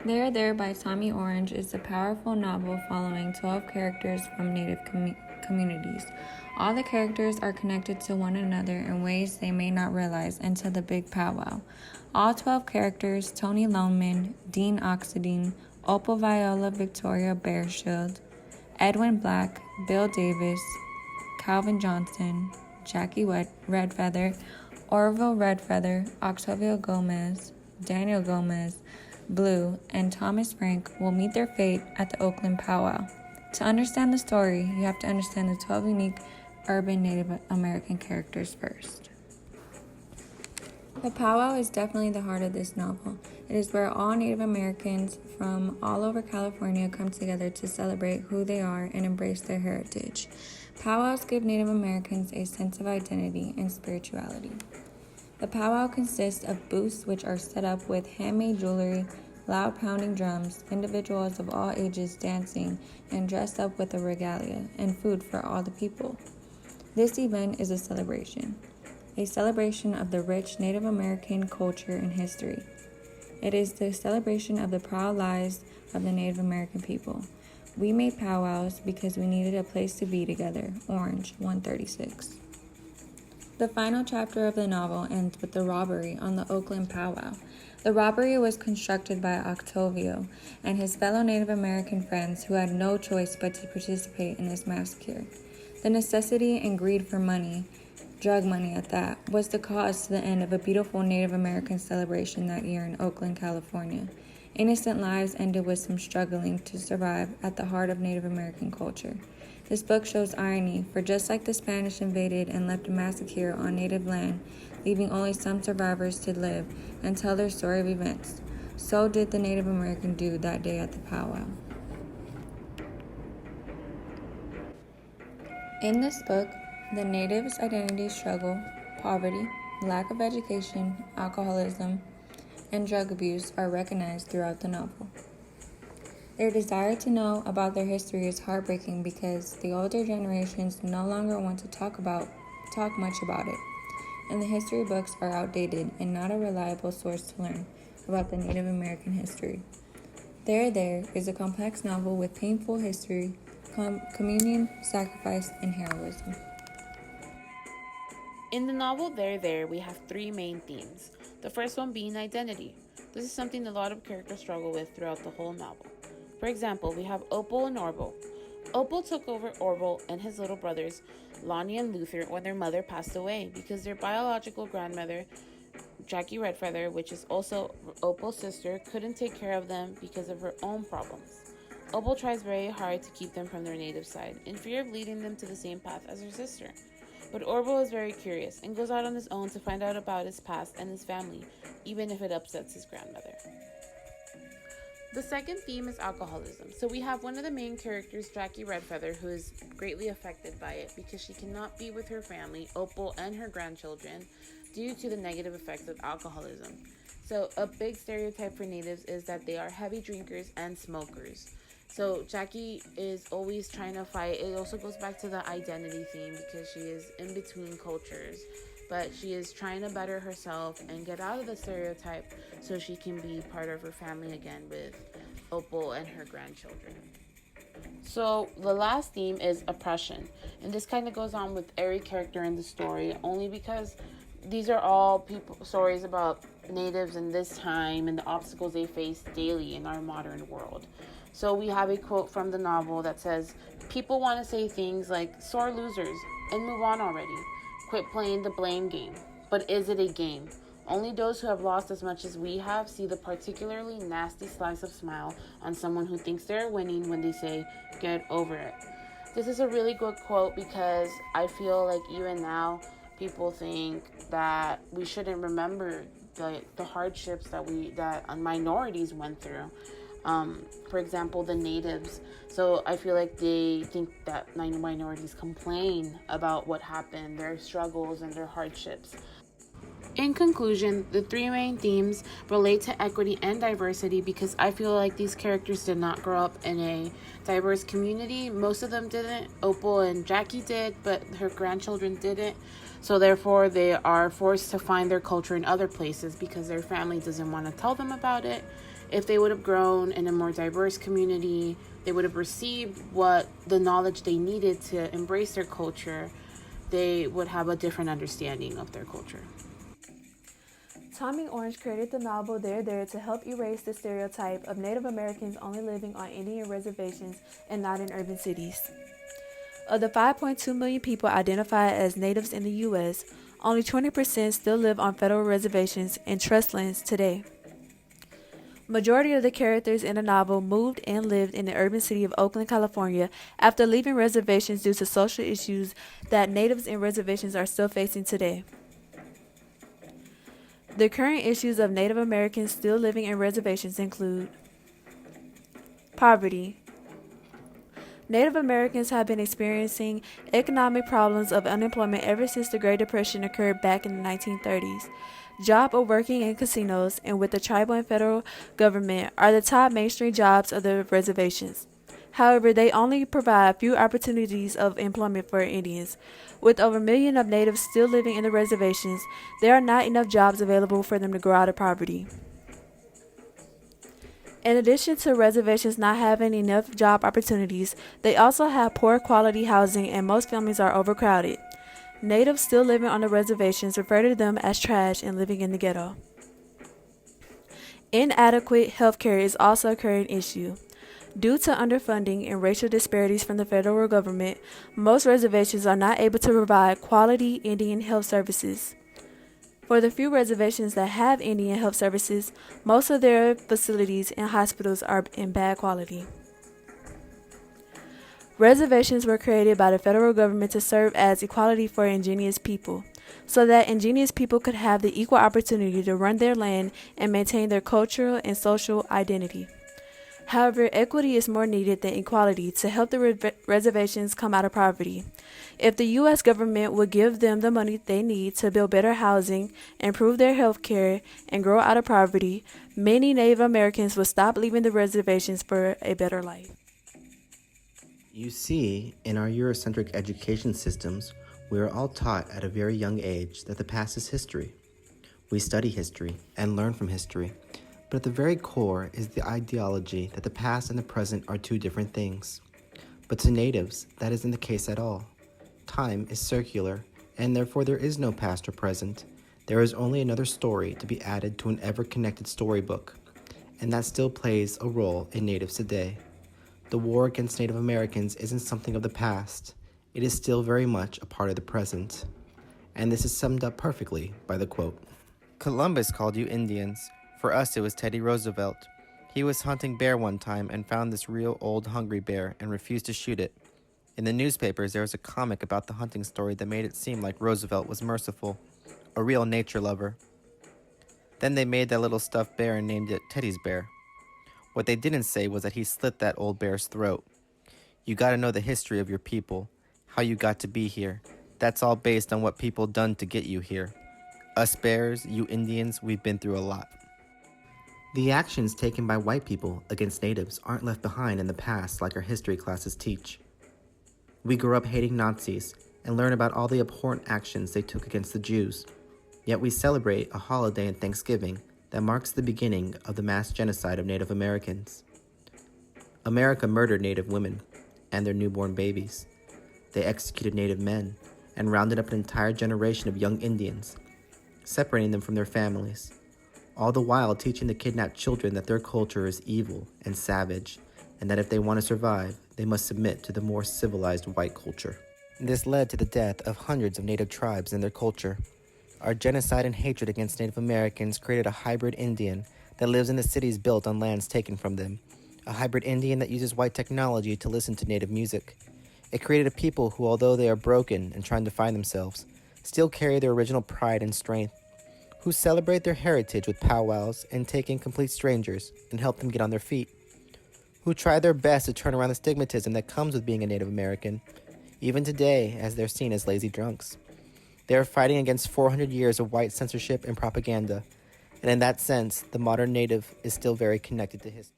There by Tommy Orange is a powerful novel following 12 characters from Native communities. All the characters are connected to one another in ways they may not realize until the big powwow. All 12 characters, Tony Loman, Dean Oxendine, Opal Viola Victoria Bearshield, Edwin Black, Bill Davis, Calvin Johnson, Jackie Redfeather, Orville Redfeather, Octavio Gomez, Daniel Gomez, Blue, and Thomas Frank will meet their fate at the Oakland powwow. To understand the story, you have to understand the 12 unique urban Native American characters first. The powwow is definitely the heart of this novel. It is where all Native Americans from all over California come together to celebrate who they are and embrace their heritage. Powwows give Native Americans a sense of identity and spirituality. The powwow consists of booths which are set up with handmade jewelry, loud pounding drums, individuals of all ages dancing and dressed up with a regalia, and food for all the people. This event is a celebration of the rich Native American culture and history. It is the celebration of the proud lives of the Native American people. We made powwows because we needed a place to be together. Orange, 136. The final chapter of the novel ends with the robbery on the Oakland powwow. The robbery was constructed by Octavio and his fellow Native American friends who had no choice but to participate in this massacre. The necessity and greed for money, drug money at that, was the cause to the end of a beautiful Native American celebration that year in Oakland, California. Innocent lives ended with some struggling to survive at the heart of Native American culture. This book shows irony, for just like the Spanish invaded and left a massacre on native land, leaving only some survivors to live and tell their story of events, so did the Native American do that day at the powwow. In this book, the natives' identity struggle, poverty, lack of education, alcoholism, and drug abuse are recognized throughout the novel. Their desire to know about their history is heartbreaking because the older generations no longer want to talk much about it, and the history books are outdated and not a reliable source to learn about the Native American history. There is a complex novel with painful history, communion, sacrifice, and heroism. In the novel There, we have three main themes. The first one being identity. This is something a lot of characters struggle with throughout the whole novel. For example, we have Opal and Orville. Opal took over Orville and his little brothers, Lonnie and Luther, when their mother passed away because their biological grandmother, Jackie Redfeather, which is also Opal's sister, couldn't take care of them because of her own problems. Opal tries very hard to keep them from their native side, in fear of leading them to the same path as her sister. But Orville is very curious and goes out on his own to find out about his past and his family, even if it upsets his grandmother. The second theme is alcoholism. So we have one of the main characters, Jackie Redfeather, who is greatly affected by it because she cannot be with her family, Opal, and her grandchildren due to the negative effects of alcoholism. So a big stereotype for natives is that they are heavy drinkers and smokers. So Jackie is always trying to fight. It also goes back to the identity theme because she is in between cultures, but she is trying to better herself and get out of the stereotype so she can be part of her family again with Opal and her grandchildren. So the last theme is oppression, and this kind of goes on with every character in the story, only because these are all stories about natives in this time and the obstacles they face daily in our modern world. So we have a quote from the novel that says, "People want to say things like sore losers and move on already. Quit playing the blame game. But is it a game? Only those who have lost as much as we have see the particularly nasty slice of smile on someone who thinks they're winning when they say, get over it." This is a really good quote because I feel like even now people think that we shouldn't remember the hardships that minorities went through. For example, the natives. So I feel like they think that minorities complain about what happened, their struggles and their hardships. In conclusion, the three main themes relate to equity and diversity because I feel like these characters did not grow up in a diverse community. Most of them didn't. Opal and Jackie did, but her grandchildren didn't. So therefore, they are forced to find their culture in other places because their family doesn't want to tell them about it. If they would have grown in a more diverse community, they would have received what the knowledge they needed to embrace their culture, they would have a different understanding of their culture. Tommy Orange created the novel There There to help erase the stereotype of Native Americans only living on Indian reservations and not in urban cities. Of the 5.2 million people identified as natives in the U.S., only 20% still live on federal reservations and trust lands today. Majority of the characters in the novel moved and lived in the urban city of Oakland, California after leaving reservations due to social issues that natives in reservations are still facing today. The current issues of Native Americans still living in reservations include poverty. Native Americans have been experiencing economic problems of unemployment ever since the Great Depression occurred back in the 1930s. Job or working in casinos and with the tribal and federal government are the top mainstream jobs of the reservations. However, they only provide few opportunities of employment for Indians. With over a million of natives still living in the reservations, there are not enough jobs available for them to grow out of poverty. In addition to reservations not having enough job opportunities, they also have poor quality housing and most families are overcrowded. Natives still living on the reservations refer to them as trash and living in the ghetto. Inadequate health care is also a current issue. Due to underfunding and racial disparities from the federal government, most reservations are not able to provide quality Indian health services. For the few reservations that have Indian health services, most of their facilities and hospitals are in bad quality. Reservations were created by the federal government to serve as equality for indigenous people, so that indigenous people could have the equal opportunity to run their land and maintain their cultural and social identity. However, equity is more needed than equality to help the reservations come out of poverty. If the U.S. government would give them the money they need to build better housing, improve their health care, and grow out of poverty, many Native Americans would stop leaving the reservations for a better life. You see, in our Eurocentric education systems, we are all taught at a very young age that the past is history. We study history and learn from history. But at the very core is the ideology that the past and the present are two different things. But to natives, that isn't the case at all. Time is circular, and therefore there is no past or present. There is only another story to be added to an ever-connected storybook, and that still plays a role in natives today. The war against Native Americans isn't something of the past. It is still very much a part of the present. And this is summed up perfectly by the quote, "Columbus called you Indians. For us, it was Teddy Roosevelt. He was hunting bear one time and found this real old hungry bear and refused to shoot it. In the newspapers, there was a comic about the hunting story that made it seem like Roosevelt was merciful, a real nature lover. Then they made that little stuffed bear and named it Teddy's Bear. What they didn't say was that he slit that old bear's throat. You gotta know the history of your people, how you got to be here. That's all based on what people done to get you here. Us bears, you Indians, we've been through a lot." The actions taken by white people against natives aren't left behind in the past like our history classes teach. We grow up hating Nazis and learn about all the abhorrent actions they took against the Jews. Yet we celebrate a holiday in Thanksgiving that marks the beginning of the mass genocide of Native Americans. America murdered Native women and their newborn babies. They executed Native men and rounded up an entire generation of young Indians, separating them from their families, all the while teaching the kidnapped children that their culture is evil and savage, and that if they want to survive, they must submit to the more civilized white culture. This led to the death of hundreds of Native tribes and their culture. Our genocide and hatred against Native Americans created a hybrid Indian that lives in the cities built on lands taken from them, a hybrid Indian that uses white technology to listen to Native music. It created a people who, although they are broken and trying to find themselves, still carry their original pride and strength, who celebrate their heritage with powwows and take in complete strangers and help them get on their feet, who try their best to turn around the stigmatism that comes with being a Native American, even today as they're seen as lazy drunks. They are fighting against 400 years of white censorship and propaganda, and in that sense, the modern Native is still very connected to history.